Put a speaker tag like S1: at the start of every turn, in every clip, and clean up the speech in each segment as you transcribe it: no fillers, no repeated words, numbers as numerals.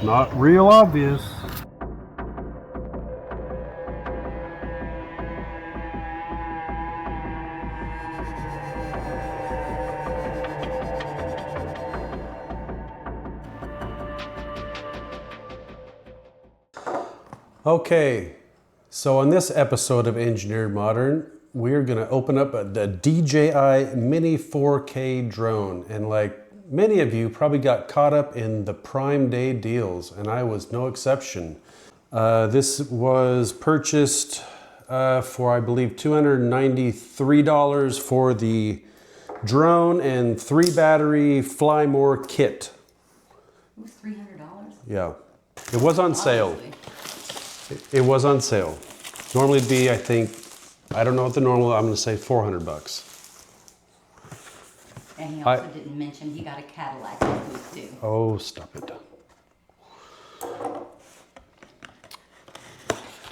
S1: Not real obvious. Okay, so on this episode of Engineered Modern, we're gonna open up the DJI Mini 4K drone. And like many of you probably got caught up in the Prime Day deals, and I was no exception. This was purchased for, I believe, $293 for the drone and 3 battery Fly More kit.
S2: It was $300?
S1: Yeah, it was on sale. It was on sale. Normally it'd be, I think, I don't know what the normal, I'm gonna say $400.
S2: And he also didn't mention he got a Cadillac with too.
S1: Oh, stop it.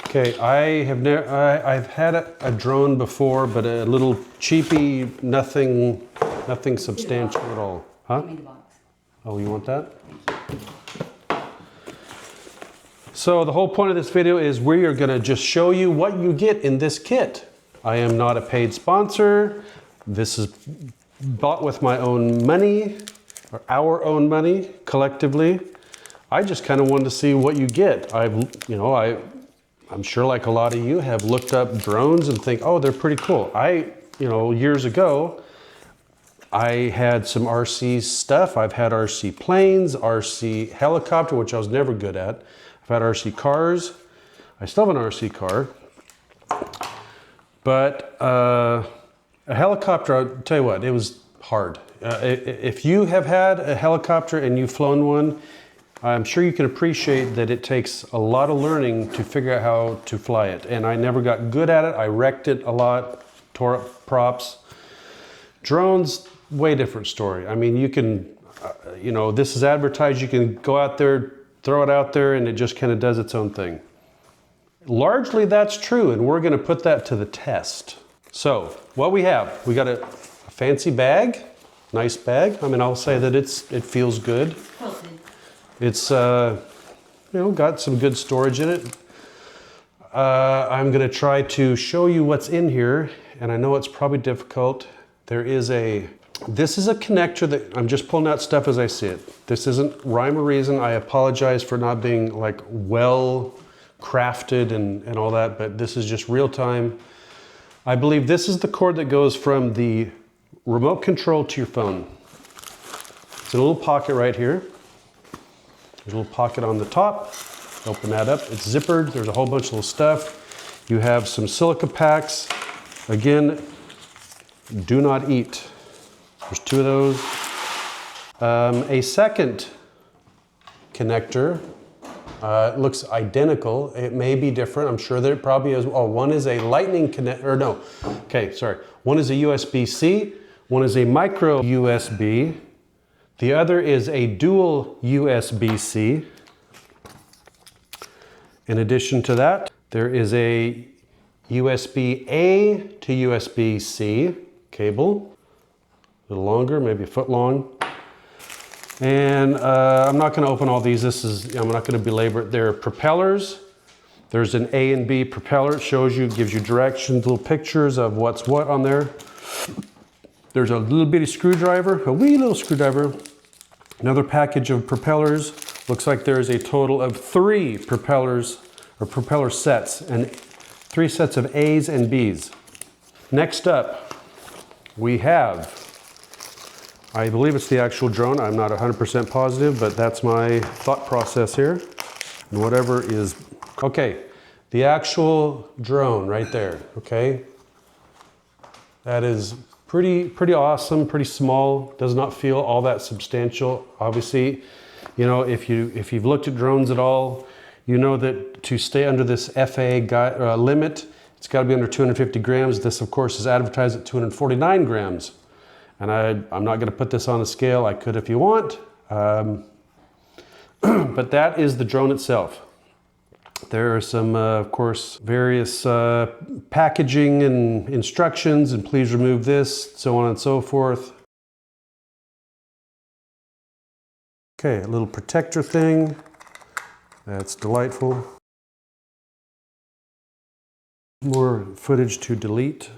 S1: Okay, I've had a drone before, but a little cheapy, nothing substantial at all. Huh?
S2: Give me the box.
S1: Oh, you want that? So the whole point of this video is we are gonna just show you what you get in this kit. I am not a paid sponsor. This is bought with my own money, or our own money, collectively. I just kind of wanted to see what you get. I'm sure like a lot of you have looked up drones and think, oh, they're pretty cool. Years ago, I had some RC stuff. I've had RC planes, RC helicopter, which I was never good at. I've had RC cars. I still have an RC car. But a helicopter, I'll tell you what, it was hard. If you have had a helicopter and you've flown one, I'm sure you can appreciate that it takes a lot of learning to figure out how to fly it. And I never got good at it. I wrecked it a lot, tore up props. Drones, way different story. I mean, you can, this is advertised. You can go out there, throw it out there, and it just kind of does its own thing. Largely that's true, and we're gonna put that to the test. So, what we have, we got a fancy bag, nice bag. I mean, I'll say that it feels good. It's, got some good storage in it. I'm gonna try to show you what's in here, and I know it's probably difficult. This is a connector that I'm just pulling out stuff as I see it. This isn't rhyme or reason. I apologize for not being like well crafted and all that, but this is just real time. I believe this is the cord that goes from the remote control to your phone. It's a little pocket right here. There's a little pocket on the top. Open that up. It's zippered. There's a whole bunch of little stuff. You have some silica packs. Again, do not eat. There's 2 of those. A second connector. It looks identical. It may be different. I'm sure that it probably is. Oh, one is a lightning connect, or no. Okay, sorry. One is a USB-C. One is a micro USB. The other is a dual USB-C. In addition to that, there is a USB-A to USB-C cable. A little longer, maybe a foot long. And I'm not gonna open all these. I'm not gonna belabor it. There are propellers. There's an A and B propeller. It shows you, gives you directions, little pictures of what's what on there. There's a little bitty screwdriver, a wee little screwdriver. Another package of propellers. Looks like there's a total of 3 propellers, or propeller sets, and 3 sets of A's and B's. Next up, we have, I believe it's the actual drone. I'm not 100% positive, but that's my thought process here. And whatever is, okay, the actual drone right there, okay? That is pretty awesome, pretty small, does not feel all that substantial. Obviously, if you've looked at drones at all, you know that to stay under this FAA limit, it's gotta be under 250 grams. This, of course, is advertised at 249 grams. And I'm not gonna put this on a scale. I could if you want. But that is the drone itself. There are some, of course, various packaging and instructions, and please remove this, so on and so forth. Okay, a little protector thing. That's delightful. More footage to delete,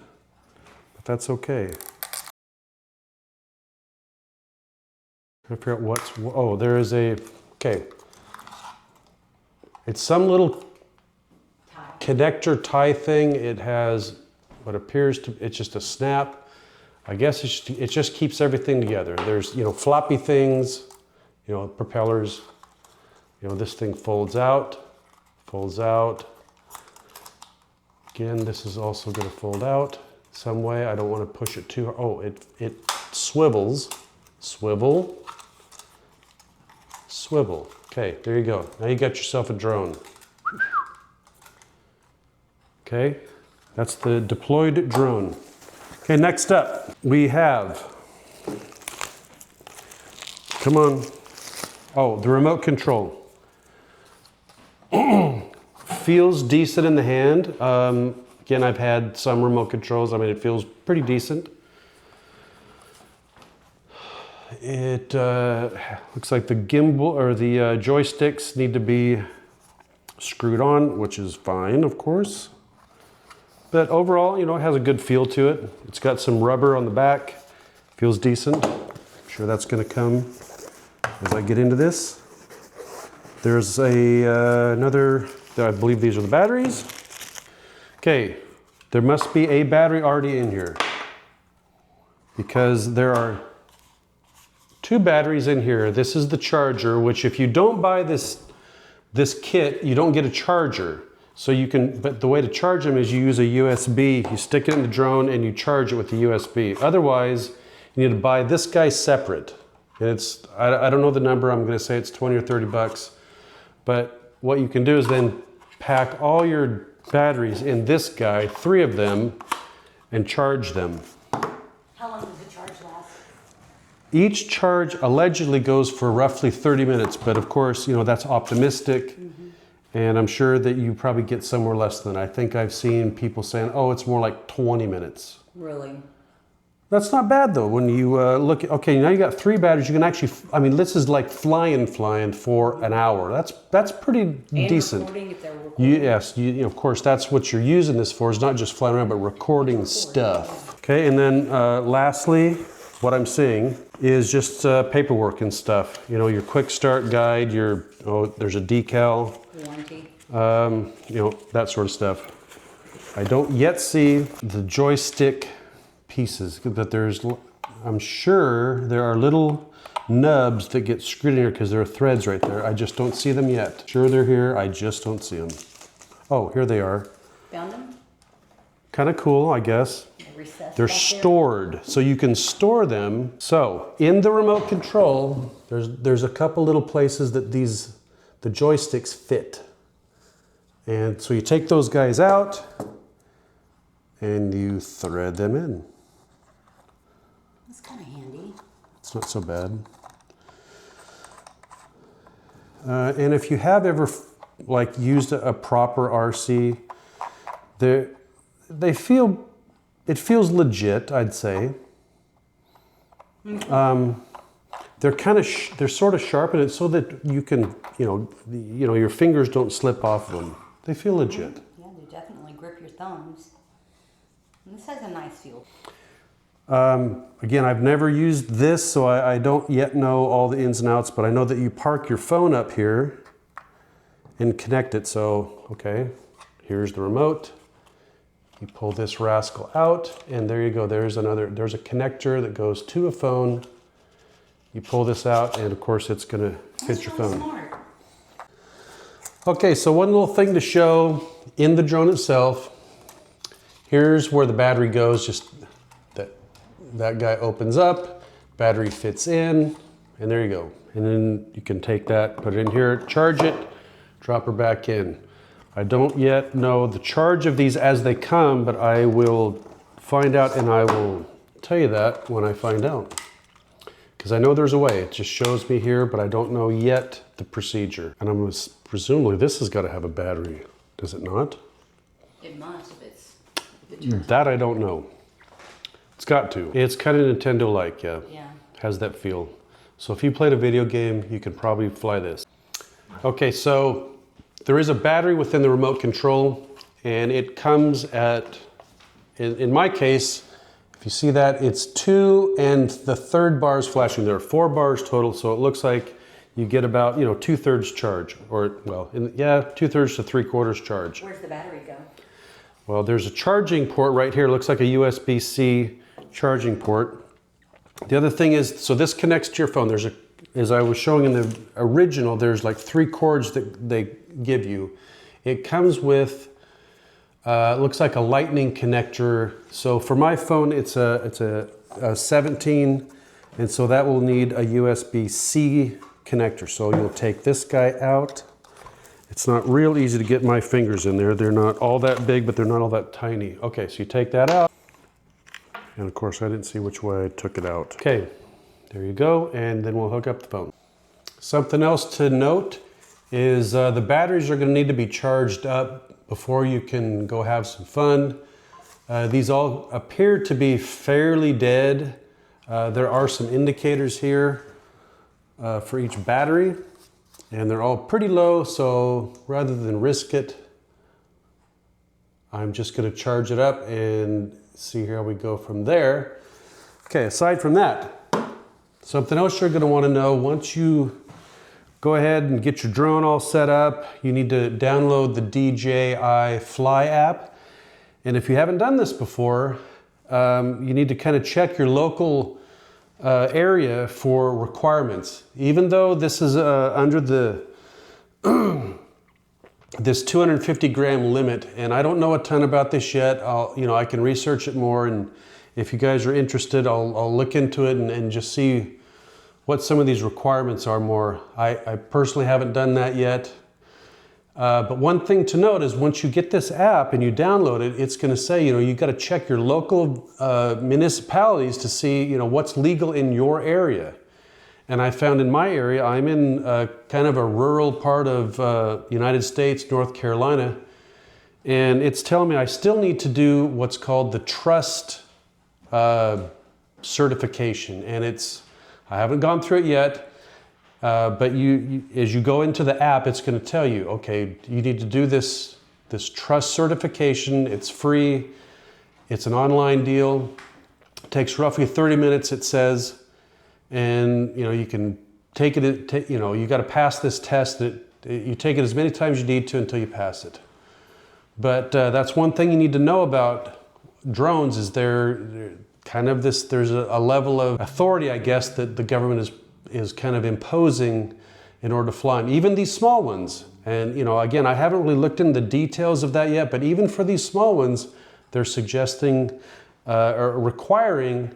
S1: but that's okay. I figure out what's, oh, there is a, okay. It's some little connector tie thing. It has what appears to, it's just a snap. I guess it just keeps everything together. There's, you know, floppy things, you know, propellers. You know, this thing folds out, folds out. Again, this is also going to fold out some way. I don't want to push it too hard. Oh, it swivels. Swivel. Swivel. Okay, there you go. Now you got yourself a drone. Okay, that's the deployed drone. Okay, next up, we have, come on. Oh, the remote control. Feels decent in the hand. Again, I've had some remote controls. I mean, it feels pretty decent. It looks like the gimbal or the joysticks need to be screwed on, which is fine, of course. But overall, you know, it has a good feel to it. It's got some rubber on the back. Feels decent. I'm sure that's going to come as I get into this. There's another, I believe these are the batteries. Okay, there must be a battery already in here because there are 2 batteries in here. This is the charger, which if you don't buy this kit, you don't get a charger. So you can, but the way to charge them is you use a USB, you stick it in the drone and you charge it with the USB. Otherwise, you need to buy this guy separate. And it's, I don't know the number, I'm gonna say it's 20 or 30 bucks. But what you can do is then pack all your batteries in this guy, 3 of them, and charge them.
S2: How long does the charge last?
S1: Each charge allegedly goes for roughly 30 minutes, but of course, you know, that's optimistic. And I'm sure that you probably get somewhere less than. I think I've seen people saying, oh, it's more like 20 minutes.
S2: Really?
S1: That's not bad though. When you look at, okay, now you got 3 batteries, you can actually, I mean, this is like flying for an hour. That's pretty decent.
S2: Recording if they're recording.
S1: Yes, of course, that's what you're using this for, is not just flying around, but recording stuff. Okay, and then lastly, what I'm seeing is just paperwork and stuff. You know, your quick start guide, there's a decal.
S2: Warranty.
S1: You know, that sort of stuff. I don't yet see the joystick pieces, but I'm sure there are little nubs that get screwed in here because there are threads right there. I just don't see them yet. Sure, they're here. I just don't see them. Oh, here they are.
S2: Found them?
S1: Kind of cool, I guess. They're stored, so you can store them. So in the remote control, there's a couple little places that the joysticks fit. And so you take those guys out and you thread them in.
S2: That's kind of handy.
S1: It's not so bad. And if you have ever like used a proper RC, it feels legit, I'd say. They're sort of sharpened so that you can, your fingers don't slip off them. They feel legit.
S2: Yeah, they definitely grip your thumbs. And this has a nice feel.
S1: Again, I've never used this, so I don't yet know all the ins and outs, but I know that you park your phone up here and connect it. So, okay, here's the remote. You pull this rascal out, and there you go. There's a connector that goes to a phone. You pull this out, and of course it's gonna fit your phone.
S2: Smart.
S1: Okay, so one little thing to show in the drone itself. Here's where the battery goes, just that guy opens up, battery fits in, and there you go. And then you can take that, put it in here, charge it, drop her back in. I don't yet know the charge of these as they come, but I will find out, and I will tell you that when I find out. Because I know there's a way. It just shows me here, but I don't know yet the procedure. And presumably this has got to have a battery, does it not?
S2: It must if it's
S1: That I don't know. It's got to. It's kind of Nintendo-like, yeah.
S2: Yeah.
S1: Has that feel. So if you played a video game, you can probably fly this. Okay, so there is a battery within the remote control, and it comes at, in my case, if you see that, it's 2 and the third bar is flashing. There are 4 bars total, so it looks like you get about, 2/3 charge, or well, 2/3 to 3/4 charge.
S2: Where's the battery go?
S1: Well, there's a charging port right here. It looks like a USB-C charging port. The other thing is, so this connects to your phone. There's a, as I was showing in the original, there's like 3 cords that they give you. It comes with, it looks like a lightning connector. So for my phone, it's a 17, and so that will need a USB-C connector. So you'll take this guy out. It's not real easy to get my fingers in there. They're not all that big, but they're not all that tiny. Okay, so you take that out. And of course, I didn't see which way I took it out. Okay, there you go. And then we'll hook up the phone. Something else to note is the batteries are gonna need to be charged up before you can go have some fun. These all appear to be fairly dead. There are some indicators here for each battery, and they're all pretty low, so rather than risk it, I'm just gonna charge it up and see how we go from there. Okay, aside from that, something else you're gonna wanna know, once you go ahead and get your drone all set up, you need to download the DJI Fly app. And if you haven't done this before, you need to kind of check your local area for requirements. Even though this is under the this 250 gram limit, and I don't know a ton about this yet. I can research it more, and if you guys are interested, I'll look into it and just see what some of these requirements are more. I personally haven't done that yet. But one thing to note is once you get this app and you download it, it's going to say, you got to check your local municipalities to see, what's legal in your area. And I found in my area, I'm in kind of a rural part of United States, North Carolina, and it's telling me I still need to do what's called the Trust certification. And I haven't gone through it yet, but as you go into the app, it's going to tell you, okay, you need to do this Trust certification. It's free. It's an online deal. It takes roughly 30 minutes, it says. And you can take it. You got to pass this test. You take it as many times as you need to until you pass it. But that's one thing you need to know about drones is they're kind of this. There's a level of authority, I guess, that the government is kind of imposing in order to fly them. Even these small ones. And again, I haven't really looked into the details of that yet. But even for these small ones, they're suggesting or requiring.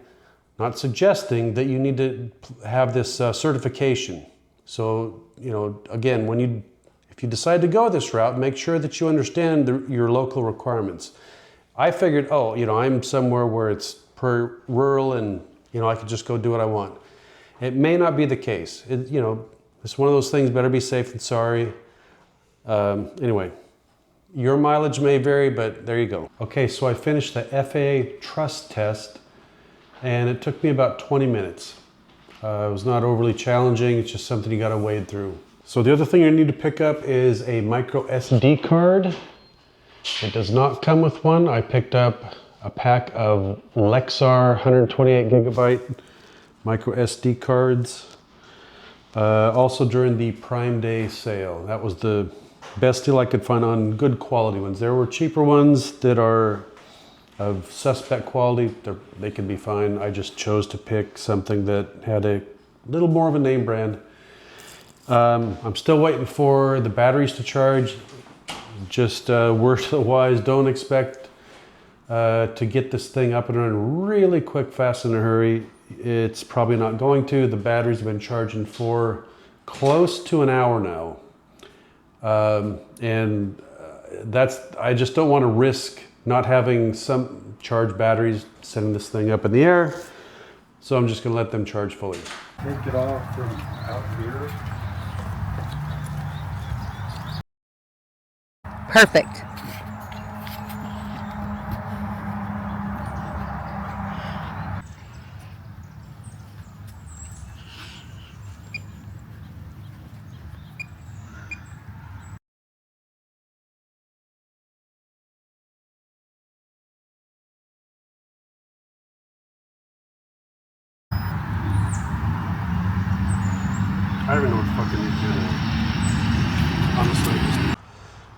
S1: Not suggesting that you need to have this certification. So, again, if you decide to go this route, make sure that you understand your local requirements. I figured, I'm somewhere where it's rural and, I could just go do what I want. It may not be the case. It's one of those things, better be safe than sorry. Anyway, your mileage may vary, but there you go. Okay, so I finished the FAA Trust test, and it took me about 20 minutes. It was not overly challenging. It's just something you got to wade through. So the other thing you need to pick up is a microSD card. It does not come with one. I picked up a pack of Lexar 128 gigabyte microSD cards. Also during the Prime Day sale. That was the best deal I could find on good quality ones. There were cheaper ones that are of suspect quality. They can be fine. I just chose to pick something that had a little more of a name brand. I'm still waiting for the batteries to charge. Just word to the wise, don't expect to get this thing up and running really quick, fast, in a hurry. It's probably not going to. The batteries have been charging for close to an hour now. I just don't want to risk not having some charged batteries, sending this thing up in the air. So I'm just gonna let them charge fully.
S3: Take it off from out here.
S2: Perfect.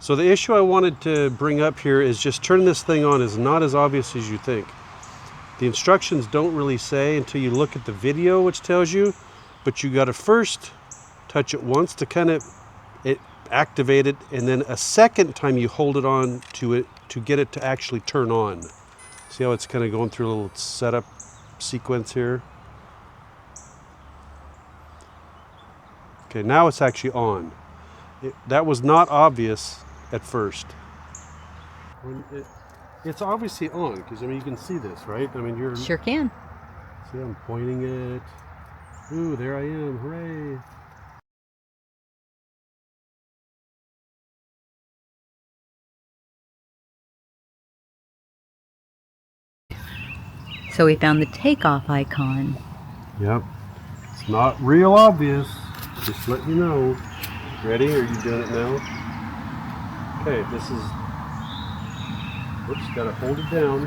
S1: So the issue I wanted to bring up here is just turning this thing on is not as obvious as you think. The instructions don't really say until you look at the video, which tells you, but you got to first touch it once to kind of activate it, and then a second time you hold it on to it to get it to actually turn on. See how it's kind of going through a little setup sequence here? Okay, now it's actually on. That was not obvious at first. It's obviously on, because I mean you can see this, right? I mean you're...
S2: Sure can.
S1: See, I'm pointing it. Ooh, there I am, hooray.
S2: So we found the takeoff icon.
S1: Yep. It's not real obvious. Just let you know. Ready? Are you doing it now? Okay, this is... Whoops, gotta hold it down.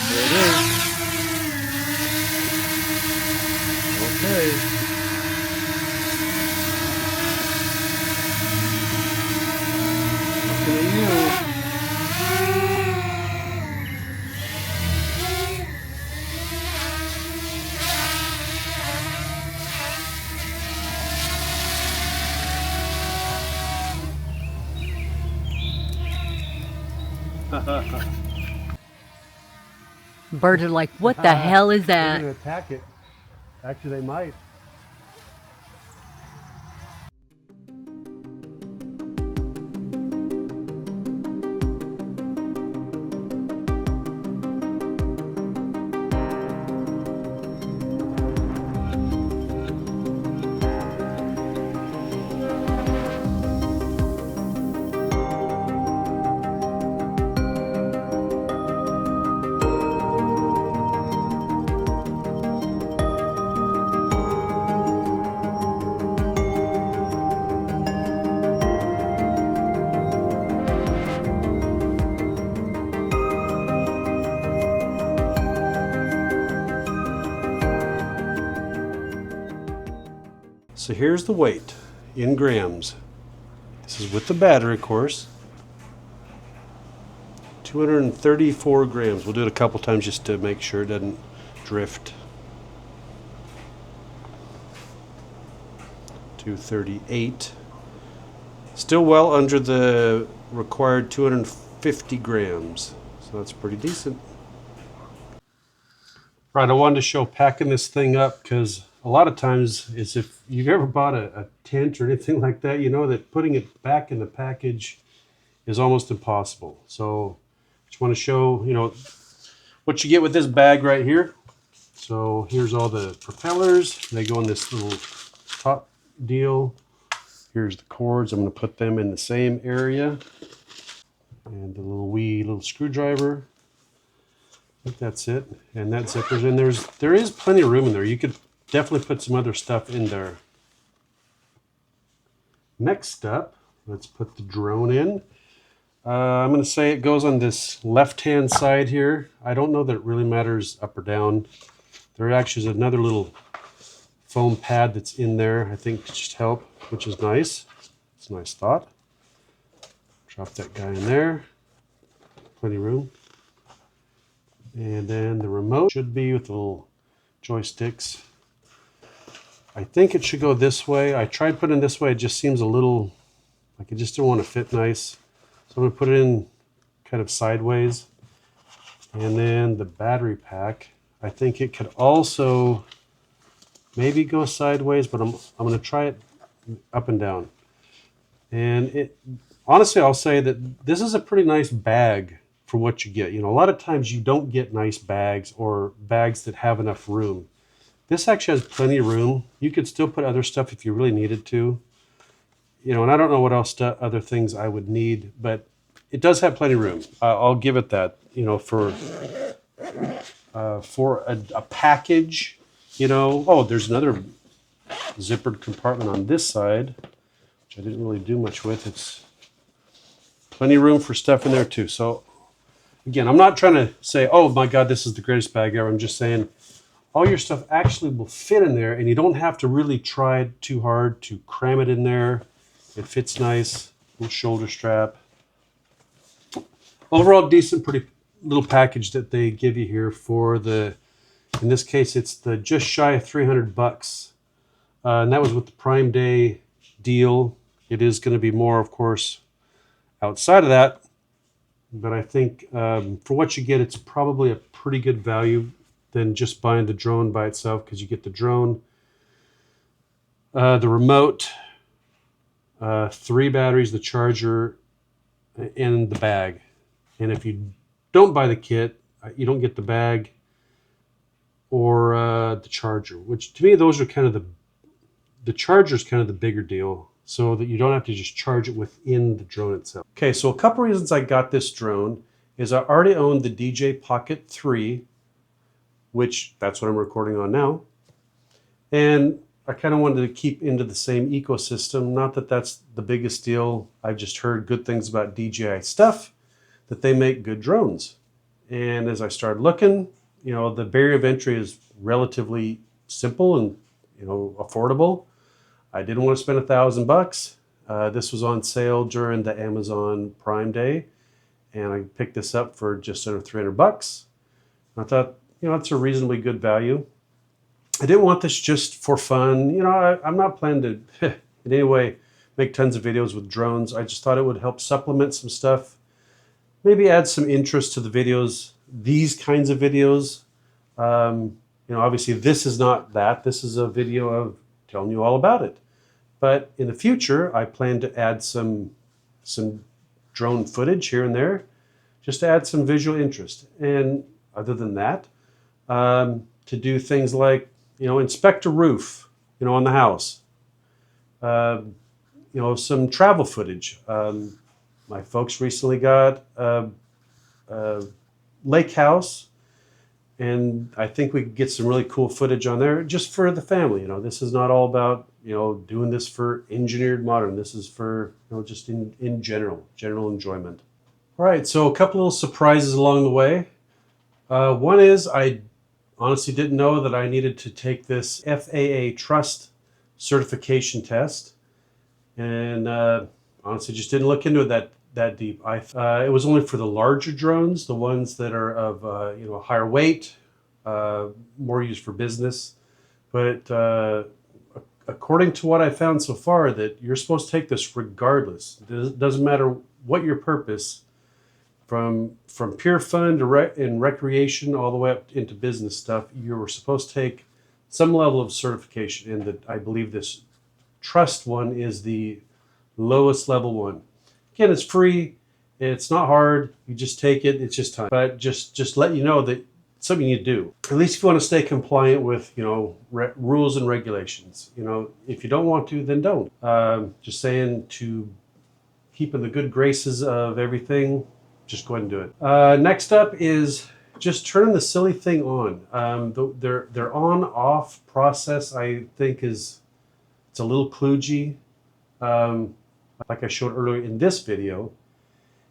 S1: There it is. Okay. Looking at you.
S2: Birds are like, what the hell is
S1: They're
S2: that?
S1: gonna attack it. Actually, they might. So here's the weight in grams. This is with the battery, of course. 234 grams. We'll do it a couple times just to make sure it doesn't drift. 238. Still well under the required 250 grams. So that's pretty decent. Right, I wanted to show packing this thing up because a lot of times is if you've ever bought a tent or anything like that, you know that putting it back in the package is almost impossible. So just want to show, you know, what you get with this bag right here. So here's all the propellers. They go in this little top deal. Here's the cords. I'm going to put them in the same area. And the little screwdriver. I think that's it. And that zipper's in. There is plenty of room in there. You could definitely put some other stuff in there. Next up, let's put the drone in. I'm going to say it goes on this left-hand side here. I don't know that it really matters up or down. There actually is another little foam pad that's in there, I think, to just help, which is nice. It's a nice thought. Drop that guy in there. Plenty of room. And then the remote should be with the little joysticks. I think it should go this way. I tried putting it this way. It just seems a little, like it just didn't want to fit nice. So I'm going to put it in kind of sideways. And then the battery pack, I think it could also maybe go sideways, but I'm going to try it up and down. And honestly, I'll say that this is a pretty nice bag for what you get. You know, a lot of times you don't get nice bags or bags that have enough room. This actually has plenty of room. You could still put other stuff if you really needed to. You know, and I don't know what else other things I would need, but it does have plenty of room. I'll give it that. You know, for a package, you know. Oh, there's another zippered compartment on this side, which I didn't really do much with. It's plenty of room for stuff in there too. So again, I'm not trying to say, oh my God, this is the greatest bag ever. I'm just saying all your stuff actually will fit in there and you don't have to really try too hard to cram it in there. It fits nice. little shoulder strap. Overall, decent, pretty little package that they give you here for the, in this case, it's the just shy of $300. And that was with the Prime Day deal. It is going to be more, of course, outside of that. But I think for what you get, it's probably a pretty good value than just buying the drone by itself, because you get the drone, the remote, 3 batteries, the charger, and the bag. And if you don't buy the kit, you don't get the bag or the charger, which to me, those are kind of the charger is kind of the bigger deal, so that you don't have to just charge it within the drone itself. Okay, so a couple reasons I got this drone is I already owned the DJI Pocket 3, which that's what I'm recording on now. And I kind of wanted to keep into the same ecosystem. Not that that's the biggest deal. I've just heard good things about DJI stuff, that they make good drones. And as I started looking, you know, the barrier of entry is relatively simple and, you know, affordable. I didn't want to spend $1,000. This was on sale during the Amazon Prime Day, and I picked this up for just under $300. I thought, you know, that's a reasonably good value. I didn't want this just for fun. You know, I'm not planning to in any way make tons of videos with drones. I just thought it would help supplement some stuff, maybe add some interest to the videos, these kinds of videos. You know, obviously this is not that. This is a video of telling you all about it. But in the future, I plan to add some drone footage here and there, just to add some visual interest. And other than that, to do things like, you know, inspect a roof, you know, on the house. You know, some travel footage. My folks recently got a lake house, and I think we could get some really cool footage on there just for the family. You know, this is not all about, you know, doing this for engineered modern. This is for, you know, just in general enjoyment. All right, so a couple little surprises along the way. One is I honestly didn't know that I needed to take this FAA TRUST certification test, and honestly just didn't look into it that deep. It was only for the larger drones, the ones that are of you know, higher weight, more used for business. But according to what I found so far, that you're supposed to take this regardless. It doesn't matter what your purpose, from pure fun to recreation all the way up into business stuff. You were supposed to take some level of certification, and that I believe this Trust one is the lowest level one. Again, it's free. It's not hard. You just take it. It's just time. But just let you know that it's something you do. At least if you want to stay compliant with, you know, rules and regulations. You know, if you don't want to, then don't. Just saying, to keep in the good graces of everything, just go ahead and do it. Next up is just turning the silly thing on. Their on-off process, I think, it's a little kludgy. Like I showed earlier in this video,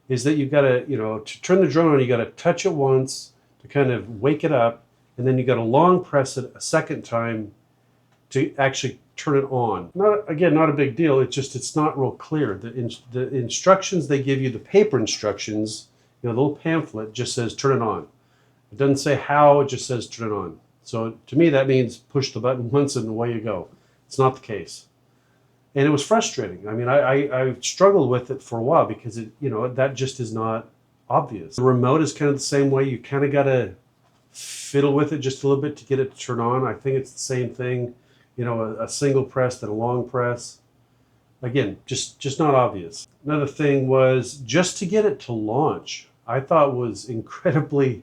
S1: is that you've got to, you know, to turn the drone on, you got to touch it once to kind of wake it up, and then you got to long press it a second time to actually turn it on. Not a big deal. It's just, it's not real clear. The instructions they give you, the paper instructions, you know, the little pamphlet just says turn it on. It doesn't say how, it just says turn it on. So to me, that means push the button once and away you go. It's not the case. And it was frustrating. I mean, I struggled with it for a while because it, you know, that just is not obvious. The remote is kind of the same way. You kind of got to fiddle with it just a little bit to get it to turn on. I think it's the same thing, you know, a single press then a long press. Again, just not obvious. Another thing was just to get it to launch, I thought was incredibly,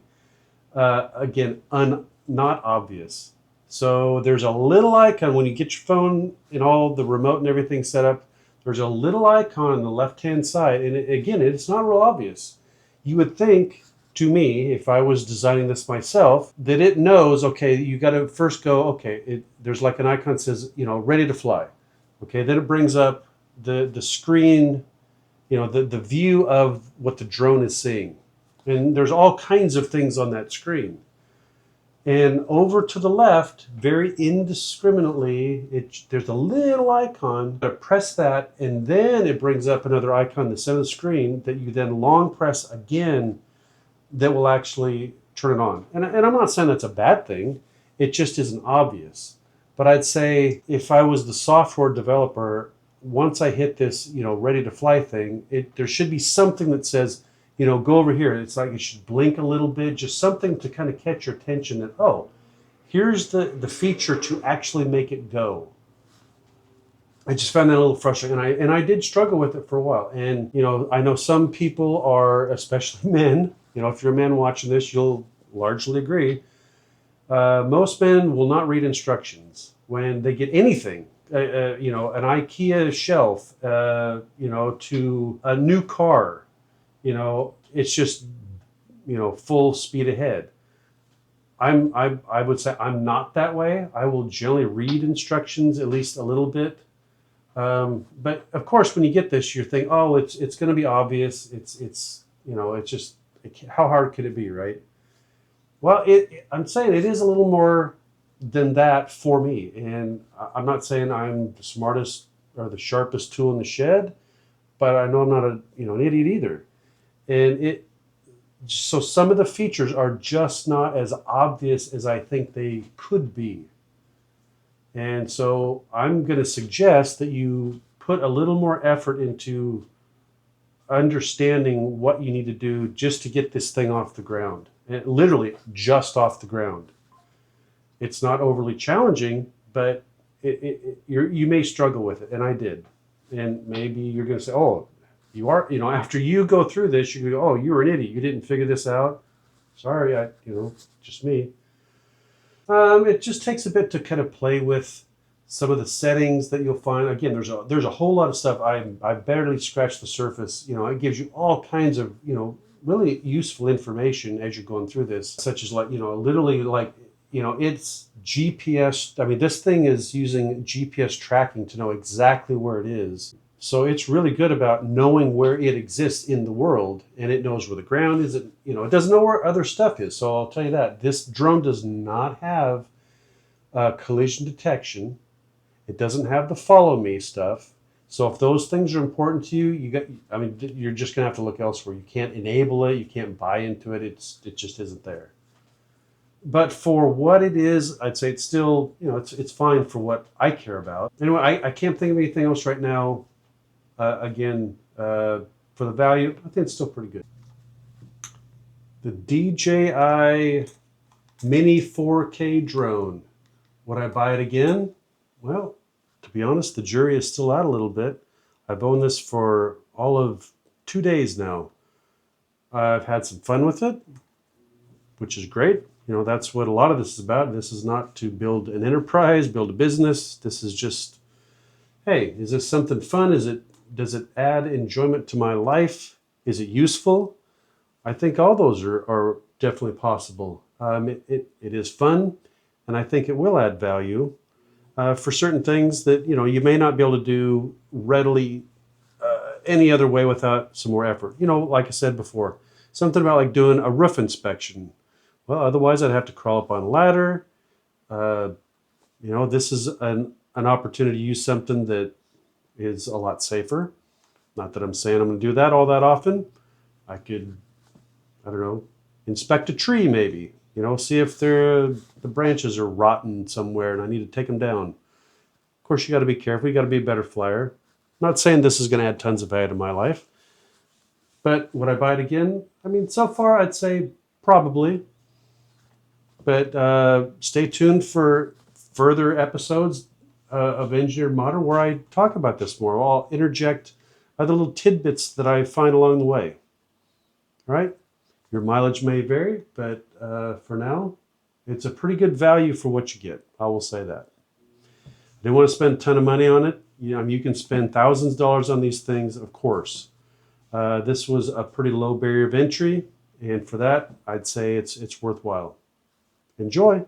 S1: again, not obvious. So there's a little icon when you get your phone and all the remote and everything set up. There's a little icon on the left-hand side, and again, it's not real obvious. You would think, to me, if I was designing this myself, that it knows, okay, you got to first go, okay, there's like an icon that says, you know, ready to fly. Okay, then it brings up the screen, you know, the view of what the drone is seeing. And there's all kinds of things on that screen. And over to the left, very indiscriminately, there's a little icon. Press that, and then it brings up another icon in the center of the screen that you then long press again that will actually turn it on. And I'm not saying that's a bad thing. It just isn't obvious. But I'd say if I was the software developer, once I hit this, ready to fly thing, there should be something that says, go over here. It's like it should blink a little bit, just something to kind of catch your attention that, oh, here's the feature to actually make it go. I just found that a little frustrating, and I did struggle with it for a while. And, I know some people are, especially men, if you're a man watching this, you'll largely agree. Most men will not read instructions when they get anything. An IKEA shelf, to a new car, it's just, full speed ahead. I would say I'm not that way. I will generally read instructions at least a little bit. But of course, when you get this, you think, oh, it's going to be obvious. It's just, how hard could it be, right? Well, I'm saying it is a little more than that for me. And I'm not saying I'm the smartest or the sharpest tool in the shed, but I know I'm not an idiot either. And so some of the features are just not as obvious as I think they could be. And so I'm going to suggest that you put a little more effort into understanding what you need to do just to get this thing off the ground. And literally just off the ground. It's not overly challenging, but you may struggle with it, and I did. And maybe you're going to say, oh, you are, after you go through this, you go, oh, you were an idiot. You didn't figure this out. Sorry, just me. It just takes a bit to kind of play with some of the settings that you'll find. Again, there's a whole lot of stuff. I barely scratched the surface. It gives you all kinds of, really useful information as you're going through this, such as literally it's GPS. I mean, this thing is using GPS tracking to know exactly where it is. So it's really good about knowing where it exists in the world, and it knows where the ground is. It doesn't know where other stuff is. So I'll tell you that this drone does not have collision detection. It doesn't have the follow me stuff. So if those things are important to you, you're just gonna have to look elsewhere. You can't enable it. You can't buy into it. It just isn't there. But for what it is, I'd say it's still, it's fine for what I care about. Anyway, I can't think of anything else right now. For the value, I think it's still pretty good. The DJI Mini 4K drone. Would I buy it again? Well, to be honest, the jury is still out a little bit. I've owned this for all of 2 days now. I've had some fun with it, which is great. That's what a lot of this is about. This is not to build an enterprise, build a business. This is just, hey, is this something fun? Does it add enjoyment to my life? Is it useful? I think all those are definitely possible. It is fun, and I think it will add value for certain things that you may not be able to do readily any other way without some more effort. Like I said before, something about like doing a roof inspection. Well, otherwise I'd have to crawl up on a ladder. This is an opportunity to use something that is a lot safer. Not that I'm saying I'm going to do that all that often. I could, inspect a tree maybe. See if the branches are rotten somewhere and I need to take them down. Of course, you got to be careful. You got to be a better flyer. I'm not saying this is going to add tons of value to my life. But would I buy it again? So far I'd say probably. But stay tuned for further episodes of Engineered Modern where I talk about this more. I'll interject other little tidbits that I find along the way. All right? Your mileage may vary, but for now, it's a pretty good value for what you get. I will say that. I didn't want to spend a ton of money on it. You can spend thousands of dollars on these things, of course. This was a pretty low barrier of entry, and for that, I'd say it's worthwhile. Enjoy.